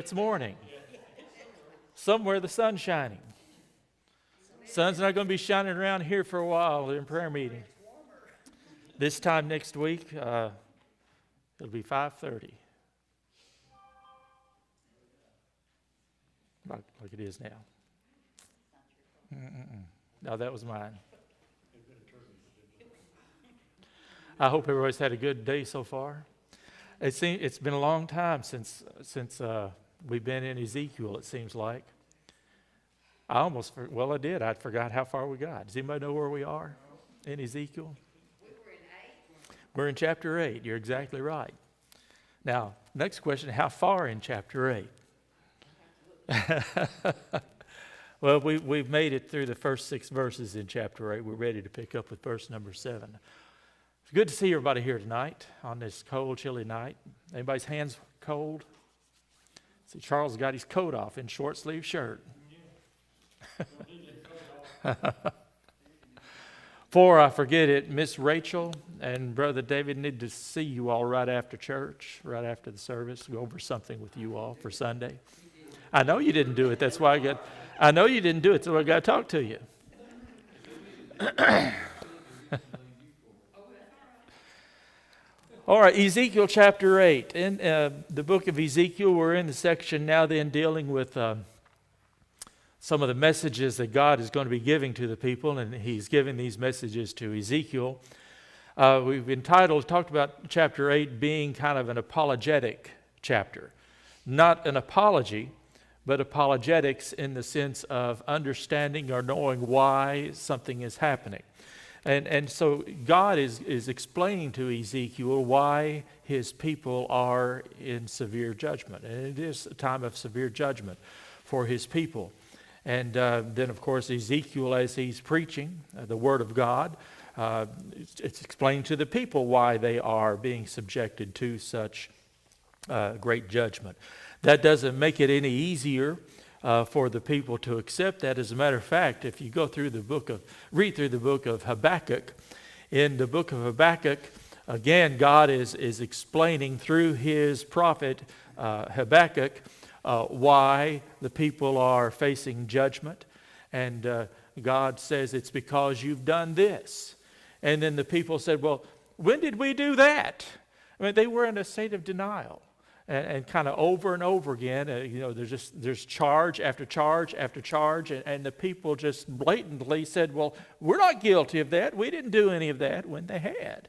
It's morning. Somewhere the sun's shining. Sun's not going to be shining around here for a while in prayer meeting. This time next week, it'll be 5:30. Like it is now. No, that was mine. I hope everybody's had a good day so far. It's been a long time since we've been in Ezekiel, it seems like. I did. I forgot how far we got. Does anybody know where we are in Ezekiel? We were in 8. We're in chapter 8. You're exactly right. Now, next question, how far in chapter 8? Well, we've made it through the first 6 verses in chapter 8. We're ready to pick up with verse number 7. It's good to see everybody here tonight on this cold, chilly night. Anybody's hands cold? See, Charles got his coat off in short sleeve shirt. Before I forget it, Miss Rachel and Brother David need to see you all right after church, right after the service, go over something with you all for Sunday. I know you didn't do it. That's why I know you didn't do it, so I got to talk to you. All right, Ezekiel chapter 8. In the book of Ezekiel, we're in the section now then dealing with some of the messages that God is going to be giving to the people, and he's giving these messages to Ezekiel. We've talked about chapter 8 being kind of an apologetic chapter. Not an apology, but apologetics in the sense of understanding or knowing why something is happening. And so God is explaining to Ezekiel why his people are in severe judgment. And it is a time of severe judgment for his people. And then, of course, Ezekiel, as he's preaching the Word of God, it's explaining to the people why they are being subjected to such great judgment. That doesn't make it any easier for the people to accept that. As a matter of fact, if you read through the book of Habakkuk, in the book of Habakkuk, again, God is explaining through his prophet Habakkuk why the people are facing judgment. And God says, it's because you've done this. And then the people said, well, when did we do that? I mean, they were in a state of denial. And kind of over and over again, there's charge after charge after charge, and the people just blatantly said, well, we're not guilty of that. We didn't do any of that, when they had.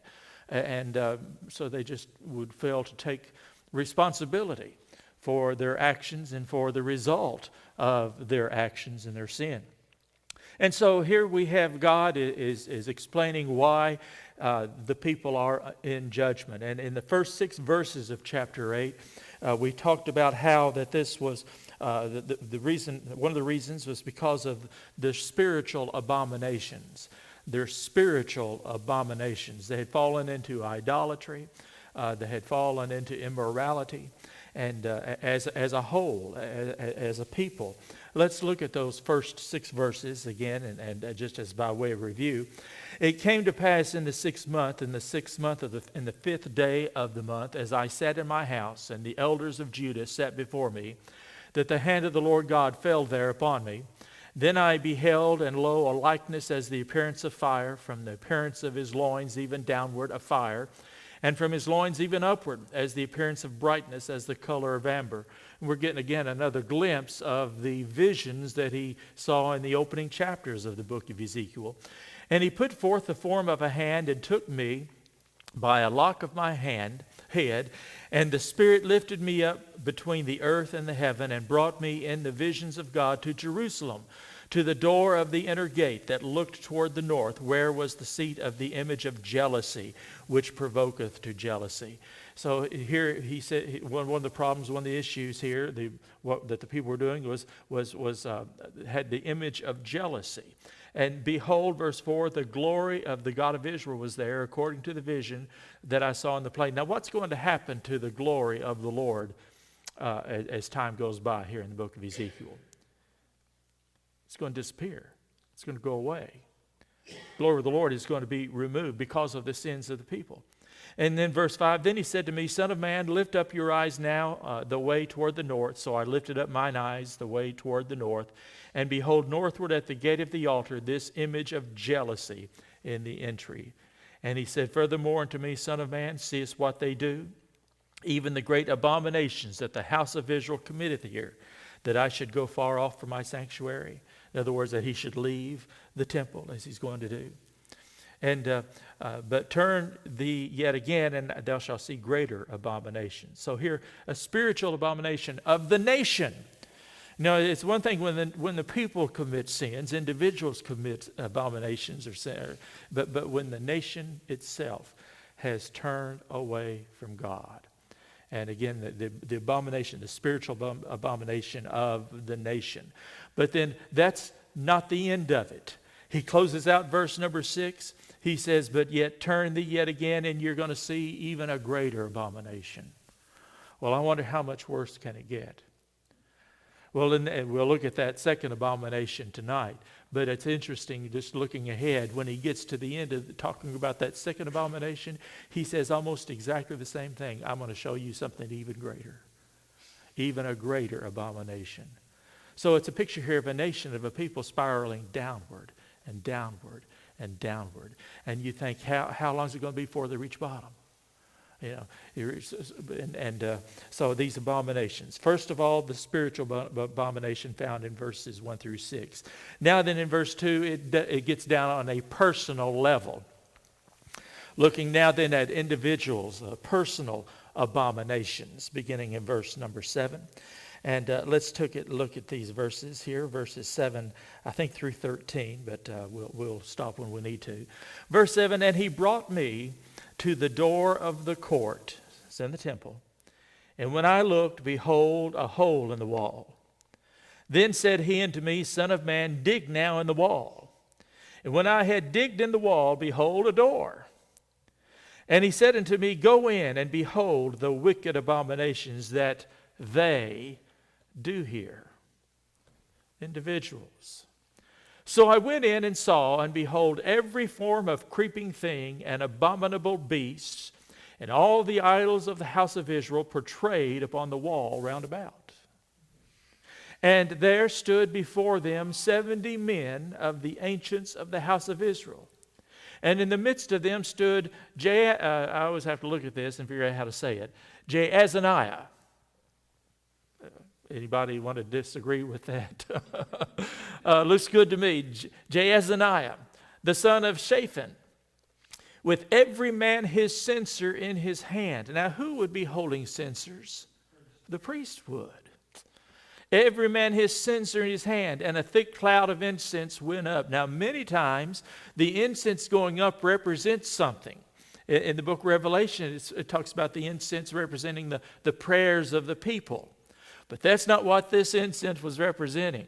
And so they just would fail to take responsibility for their actions and for the result of their actions and their sin. And so here we have God is explaining why the people are in judgment. And in the first 6 verses of chapter 8, we talked about how that this was the reason. One of the reasons was because of the spiritual abominations. Their spiritual abominations. They had fallen into idolatry. They had fallen into immorality. And as a whole, as a people. Let's look at those first 6 verses again, and just as by way of review. It came to pass in the 6th month, in the 5th day of the month, as I sat in my house, and the elders of Judah sat before me, that the hand of the Lord God fell there upon me. Then I beheld, and lo, a likeness as the appearance of fire, from the appearance of his loins even downward of fire, and from his loins even upward, as the appearance of brightness, as the color of amber. And we're getting again another glimpse of the visions that he saw in the opening chapters of the book of Ezekiel. And he put forth the form of a hand and took me by a lock of my head, and the Spirit lifted me up between the earth and the heaven, and brought me in the visions of God to Jerusalem, to the door of the inner gate that looked toward the north, where was the seat of the image of jealousy, which provoketh to jealousy. So here he said one of the problems, one of the issues here that the people were doing was had the image of jealousy. And behold, verse 4, the glory of the God of Israel was there, according to the vision that I saw in the plain. Now, what's going to happen to the glory of the Lord as time goes by here in the book of Ezekiel? It's going to disappear. It's going to go away. The glory of the Lord is going to be removed because of the sins of the people. And then verse 5, then he said to me, Son of man, lift up your eyes now the way toward the north. So I lifted up mine eyes the way toward the north. And behold, northward at the gate of the altar, this image of jealousy in the entry. And he said, furthermore unto me, Son of man, seest what they do? Even the great abominations that the house of Israel committeth here, that I should go far off from my sanctuary. In other words, that he should leave the temple, as he's going to do. And but turn thee yet again, and thou shalt see greater abominations. So here, a spiritual abomination of the nation. Now, it's one thing when the people commit sins, individuals commit abominations or sin, but when the nation itself has turned away from God. And again, the abomination, the spiritual abomination of the nation. But then that's not the end of it. He closes out verse number 6. He says, but yet turn thee yet again, and you're going to see even a greater abomination. Well, I wonder how much worse can it get? Well, and we'll look at that second abomination tonight. But it's interesting, just looking ahead, when he gets to the end of talking about that second abomination, he says almost exactly the same thing. I'm going to show you something even greater. Even a greater abomination. So it's a picture here of a nation, of a people spiraling downward and downward and downward. And you think, how long is it going to be before they reach bottom? You know, so these abominations. First of all, the spiritual abomination found in verses 1 through 6. Now then in verse 2, it gets down on a personal level. Looking now then at individuals, personal abominations, beginning in verse number 7. And let's look at these verses here, verses 7, I think through 13, but we'll stop when we need to. Verse 7, and he brought me to the door of the court, it's in the temple, and when I looked, behold, a hole in the wall. Then said he unto me, Son of man, dig now in the wall. And when I had digged in the wall, behold, a door. And he said unto me, Go in, and behold the wicked abominations that they do here. Individuals. So I went in and saw, and behold, every form of creeping thing and abominable beasts, and all the idols of the house of Israel portrayed upon the wall round about. And there stood before them 70 men of the ancients of the house of Israel. And in the midst of them stood, I always have to look at this and figure out how to say it, Jaazaniah. Anybody want to disagree with that? Looks good to me. Jaazaniah, the son of Shaphan, with every man his censer in his hand. Now, who would be holding censers? The priest would. Every man his censer in his hand, and a thick cloud of incense went up. Now, many times, the incense going up represents something. In the book of Revelation, it talks about the incense representing the prayers of the people. But that's not what this incense was representing.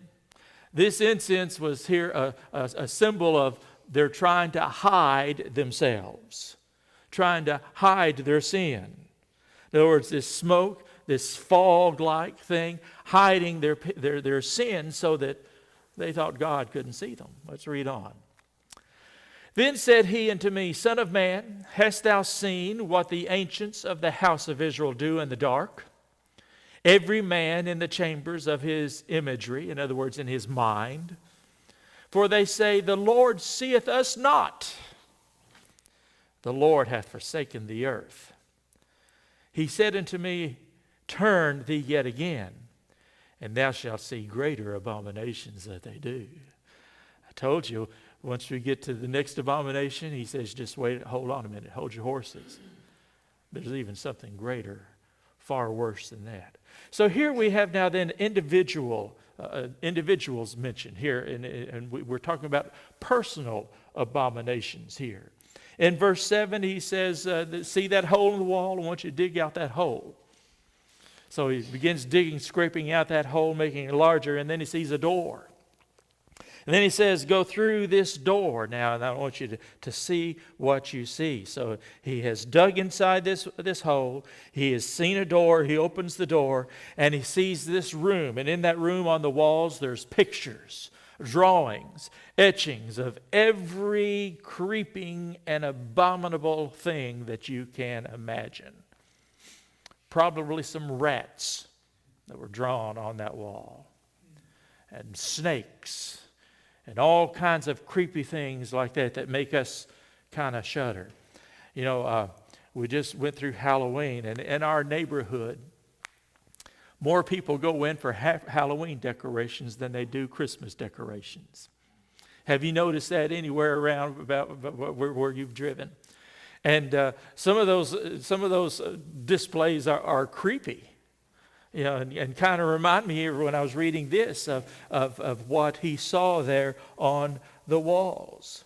This incense was here a symbol of they're trying to hide themselves, trying to hide their sin. In other words, this smoke, this fog-like thing, hiding their sin so that they thought God couldn't see them. Let's read on. Then said he unto me, Son of man, hast thou seen what the ancients of the house of Israel do in the dark? Every man in the chambers of his imagery, in other words, in his mind. For they say, The Lord seeth us not. The Lord hath forsaken the earth. He said unto me, Turn thee yet again, and thou shalt see greater abominations that they do. I told you, once we get to the next abomination, he says, just wait, hold on a minute, hold your horses. There's even something greater, far worse than that. So here we have now then individuals mentioned here, and we're talking about personal abominations here. In verse 7, he says, see that hole in the wall? I want you to dig out that hole. So he begins digging, scraping out that hole, making it larger, and then he sees a door. And then he says, go through this door now, and I want you to see what you see. So he has dug inside this hole. He has seen a door. He opens the door, and he sees this room. And in that room on the walls, there's pictures drawings, etchings of every creeping and abominable thing that you can imagine. Probably some rats that were drawn on that wall, and snakes, and all kinds of creepy things like that that make us kind of shudder. You know, we just went through Halloween, and in our neighborhood, more people go in for Halloween decorations than they do Christmas decorations. Have you noticed that anywhere around about where you've driven? And some of those displays are creepy, you know, and kind of remind me here when I was reading this of what he saw there on the walls.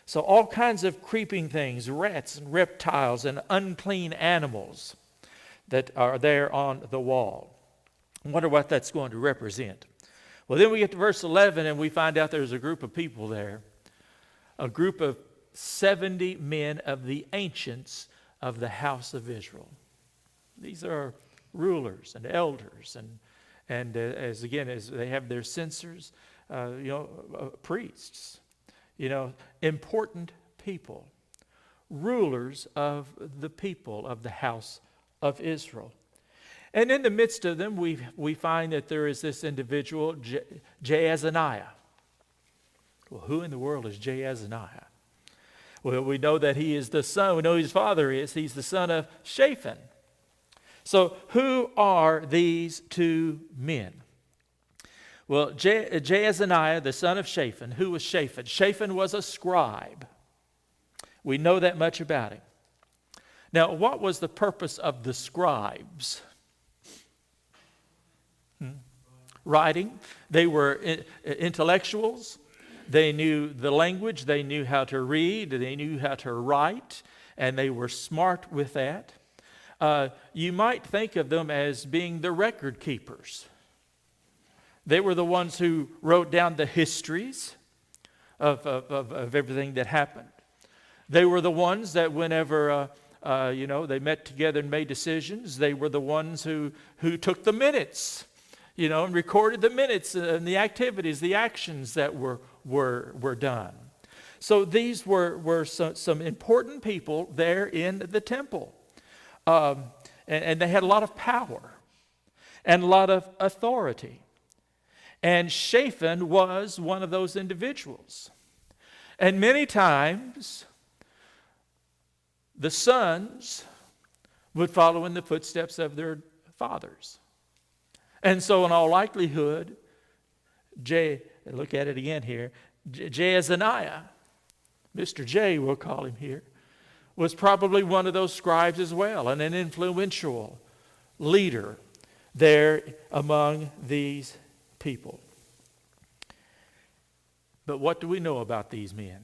So all kinds of creeping things, rats and reptiles and unclean animals that are there on the wall. I wonder what that's going to represent. Well, then we get to verse 11 and we find out there's a group of people there, a group of 70 men of the ancients of the house of Israel. These are rulers and elders and as they have their censors, priests, important people, rulers of the people of the house of Israel. And in the midst of them, we find that there is this individual, Jaazaniah. Well, who in the world is Jaazaniah? Well, we know that he is the son. We know who his father is. He's the son of Shaphan. So who are these two men? Well, Jaazaniah, the son of Shaphan. Who was Shaphan? Shaphan was a scribe. We know that much about him. Now, what was the purpose of the scribes? Writing. They were intellectuals. They knew the language. They knew how to read. They knew how to write. And they were smart with that. You might think of them as being the record keepers. They were the ones who wrote down the histories of everything that happened. They were the ones that whenever they met together and made decisions, they were the ones who took the minutes, and recorded the minutes and the activities, the actions that were done. So these were some important people there in the temple. And they had a lot of power and a lot of authority. And Shaphan was one of those individuals. And many times, the sons would follow in the footsteps of their fathers. And so in all likelihood, look at it again here, Jaazaniah, Mr. J, we'll call him here, was probably one of those scribes as well, and an influential leader there among these people. But what do we know about these men?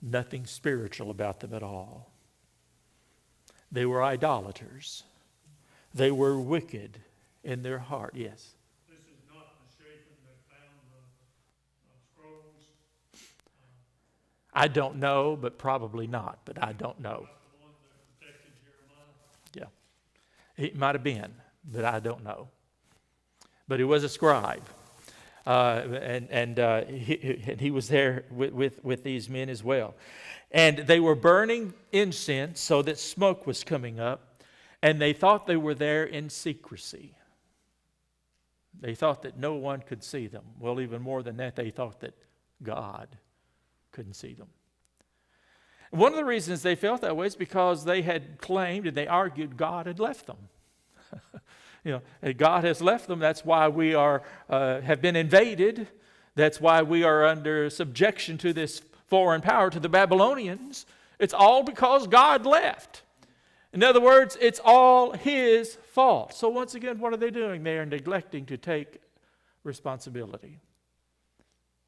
Nothing spiritual about them at all. They were idolaters. They were wicked in their heart. Yes? This is not the Shaphan that found the scrolls? I don't know, but probably not. But I don't know. Not the one that protected Jeremiah? Yeah. It might have been, but I don't know. But he was a scribe. He was there with these men as well. And they were burning incense so that smoke was coming up. And they thought they were there in secrecy. They thought that no one could see them. Well, even more than that, they thought that God couldn't see them. One of the reasons they felt that way is because they had claimed and they argued God had left them. God has left them. That's why we have been invaded. That's why we are under subjection to this foreign power, to the Babylonians. It's all because God left. In other words, it's all His fault. So once again, what are they doing? They are neglecting to take responsibility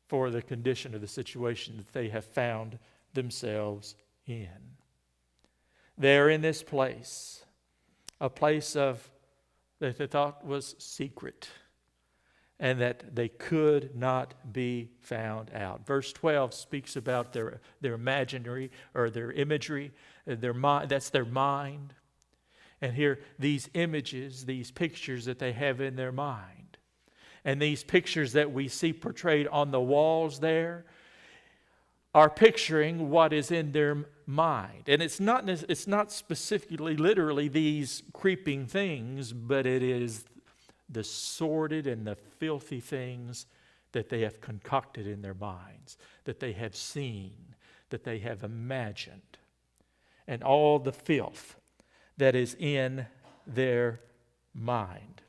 for the condition of the situation that they have found themselves in. They're in this place, a place that they thought was secret and that they could not be found out. Verse 12 speaks about their imaginary or their imagery, their mind. That's their mind. And here, these images, these pictures that they have in their mind. And these pictures that we see portrayed on the walls there are picturing what is in their mind. And it's not specifically, literally, these creeping things, but it is the sordid and the filthy things that they have concocted in their minds, that they have seen, that they have imagined, and all the filth that is in their mind.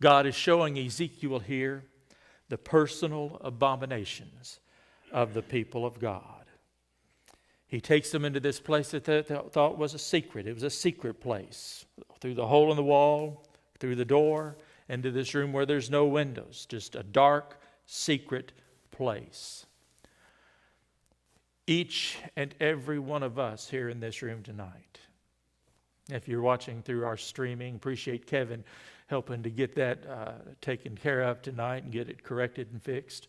God is showing Ezekiel here the personal abominations of the people of God. He takes them into this place that they thought was a secret. It was a secret place. Through the hole in the wall, through the door, into this room where there's no windows. Just a dark, secret place. Each and every one of us here in this room tonight. If you're watching through our streaming, appreciate Kevin helping to get that taken care of tonight and get it corrected and fixed.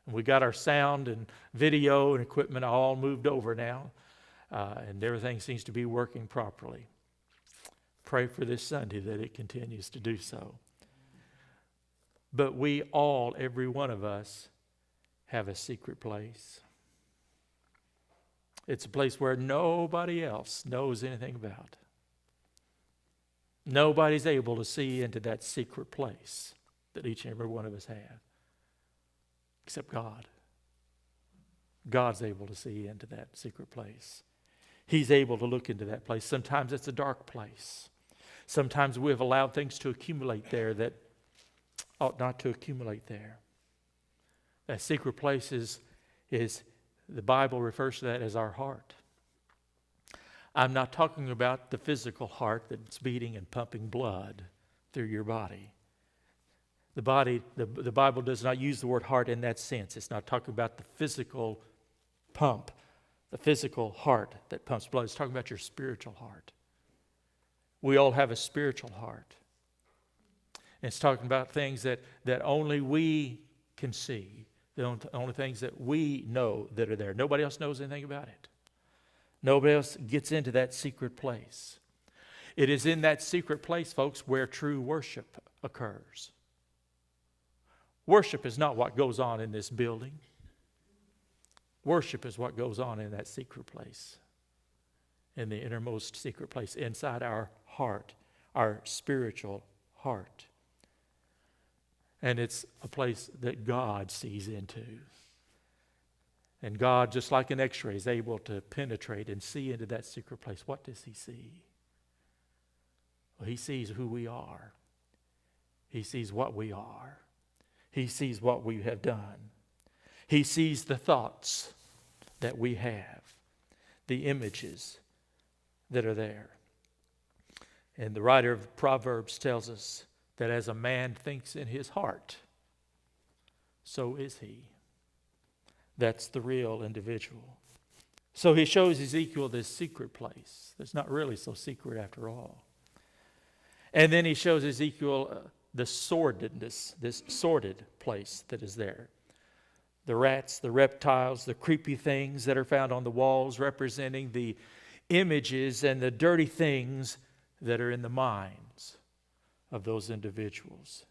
And we got our sound and video and equipment all moved over now, and everything seems to be working properly. Pray for this Sunday that it continues to do so. But we all, every one of us, have a secret place. It's a place where nobody else knows anything about. Nobody's able to see into that secret place that each and every one of us have. Except God. God's able to see into that secret place. He's able to look into that place. Sometimes it's a dark place. Sometimes we have allowed things to accumulate there that ought not to accumulate there. That secret place is the Bible refers to that as our heart. I'm not talking about the physical heart that's beating and pumping blood through your body. The Bible does not use the word heart in that sense. It's not talking about the physical pump, the physical heart that pumps blood. It's talking about your spiritual heart. We all have a spiritual heart. And it's talking about things that only we can see, the only things that we know that are there. Nobody else knows anything about it. Nobody else gets into that secret place. It is in that secret place, folks, where true worship occurs. Worship is not what goes on in this building. Worship is what goes on in that secret place, in the innermost secret place, inside our heart, our spiritual heart. And it's a place that God sees into. And God, just like an x-ray, is able to penetrate and see into that secret place. What does He see? Well, He sees who we are. He sees what we are. He sees what we have done. He sees the thoughts that we have, the images that are there. And the writer of Proverbs tells us that as a man thinks in his heart, so is he. That's the real individual. So he shows Ezekiel this secret place that's not really so secret after all. And then he shows Ezekiel the sordidness, this sordid place that is there. The rats, the reptiles, the creepy things that are found on the walls representing the images and the dirty things that are in the minds of those individuals.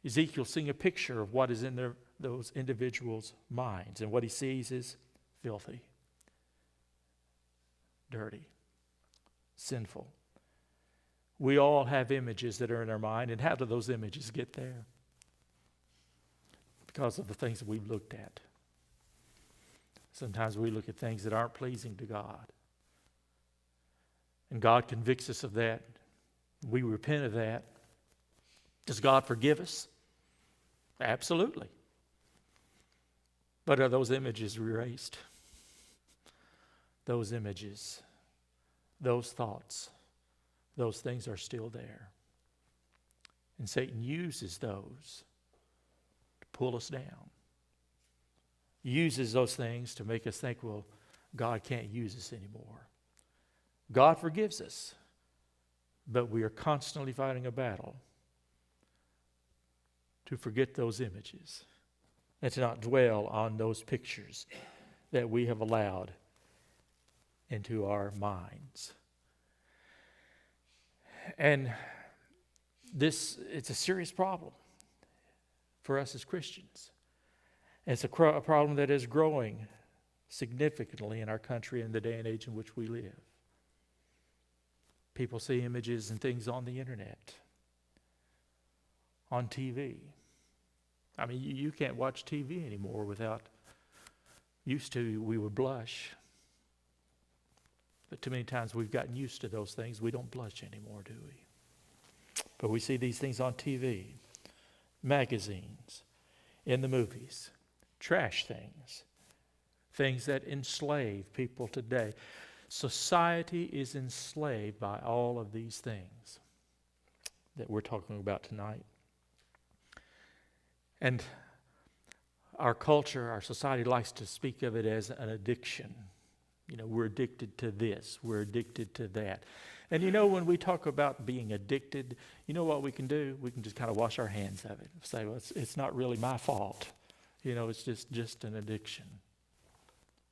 Ezekiel's seeing a picture of what is in those individuals' minds, and what he sees is filthy, dirty, sinful. We all have images that are in our mind, and how do those images get there? Because of the things that we've looked at. Sometimes we look at things that aren't pleasing to God. And God convicts us of that. We repent of that. Does God forgive us? Absolutely. But are those images erased? Those images, those thoughts, those things are still there. And Satan uses those to pull us down. Uses those things to make us think, well, God can't use us anymore. God forgives us, but we are constantly fighting a battle to forget those images and to not dwell on those pictures that we have allowed into our minds. And it's a serious problem. for us as Christians. And it's a problem that is growing significantly in our country in the day and age in which we live. People see images and things on the internet, on TV. I mean, you can't watch TV anymore without, used to, we would blush. But too many times we've gotten used to those things. We don't blush anymore, do we? But we see these things on TV, magazines, in the movies, trash things, things that enslave people today. Society is enslaved by all of these things that we're talking about tonight. And our culture, our society likes to speak of it as an addiction. You know, we're addicted to this, we're addicted to that. And you know, when we talk about being addicted, you know what we can do? We can just kind of wash our hands of it. Say, well, it's not really my fault. You know, it's just an addiction.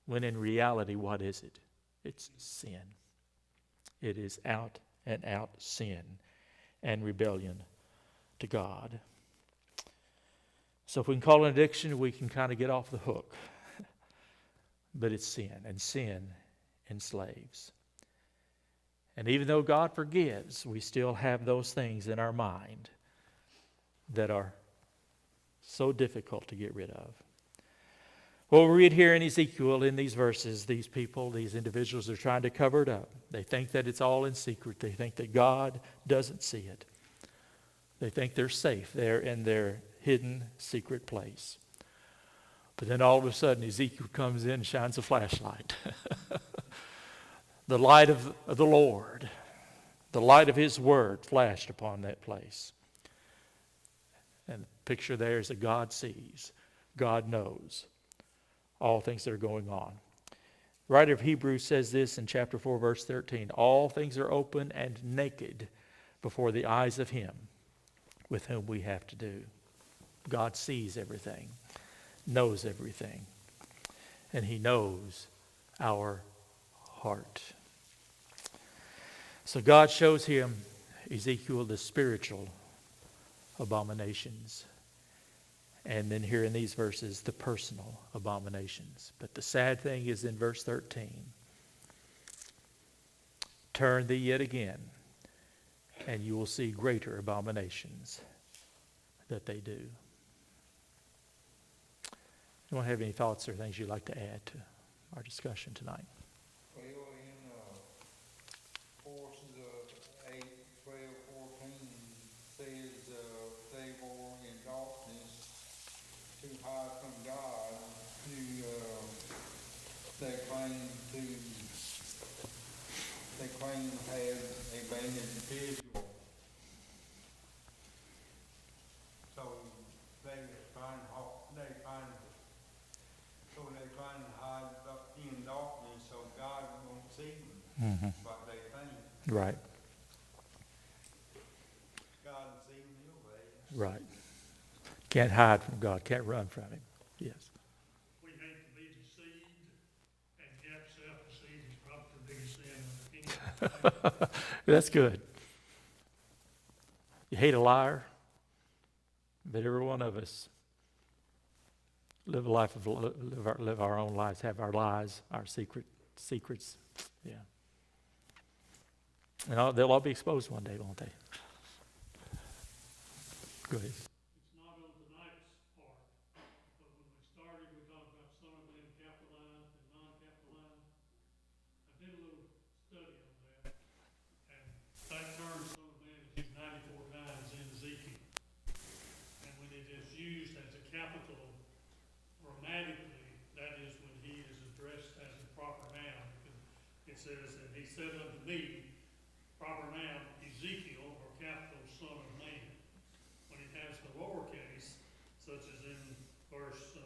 When in reality, what is it? It's sin. It is out and out sin and rebellion to God. So if we can call it an addiction, we can kind of get off the hook. But it's sin, and sin enslaves. And even though God forgives, we still have those things in our mind that are so difficult to get rid of. Well, we read here in Ezekiel, in these verses, these people, these individuals are trying to cover it up. They think that it's all in secret. They think that God doesn't see it. They think they're safe there in their hidden secret place. But then all of a sudden, Ezekiel comes in and shines a flashlight. The light of the Lord, the light of His Word flashed upon that place. And the picture there is that God sees, God knows all things that are going on. The writer of Hebrews says this in chapter 4, verse 13. All things are open and naked before the eyes of Him with whom we have to do. God sees everything, knows everything, and He knows our heart. So God shows him, Ezekiel, the spiritual abominations. And then here in these verses, the personal abominations. But the sad thing is in verse 13. Turn thee yet again, and you will see greater abominations that they do. Anyone have any thoughts or things you'd like to add to our discussion tonight? Well, in portions of 8, 12, 14 says they were in darkness to hide from God, they claim to have a bad individual. So they trying to hide up in darkness so God won't see them, what they think. Right, God will see them your way. right. Can't hide from God, can't run from Him. Yes. We hate to be deceived, and yet self-deceit is probably the biggest sin of any. That's good. You hate a liar, but every one of us live a life of live our own lives, have our lies, our secrets. Yeah. And they'll all be exposed one day, won't they? Go ahead. It's not on tonight's part, but when we started, we talked about Son of Man capitalized and non-capitalized. I did a little study on that, and that term Son of Man is used 94 times in Ezekiel. And when it is used as a capital grammatically, that is when he is addressed as a proper noun. It says, and he said unto me, proper noun, Ezekiel, or capital Son of Man. When it has the lowercase, such as in verse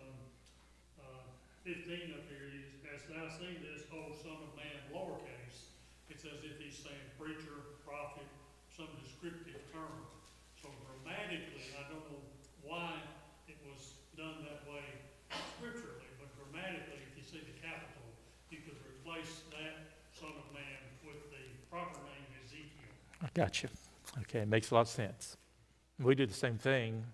15 up here, hast thou seen this, O Son of Man, lowercase, it's as if he's saying preacher, prophet, some descriptive term. So grammatically, I don't know why it was done that way scripturally, but grammatically, if you see the capital, you could replace that Son of Man with the proper name Ezekiel. I got you. Okay, it makes a lot of sense. We do the same thing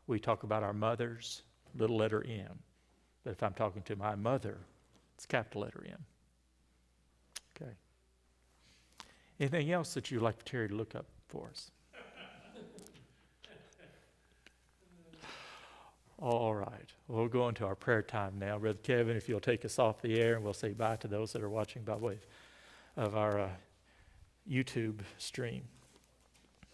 We talk about our mothers, little letter M. But if I'm talking to my mother, it's capital letter M. Okay. Anything else that you'd like Terry to look up for us? All right. We'll go into our prayer time now. Brother Kevin, if you'll take us off the air, and we'll say bye to those that are watching by way of our YouTube stream.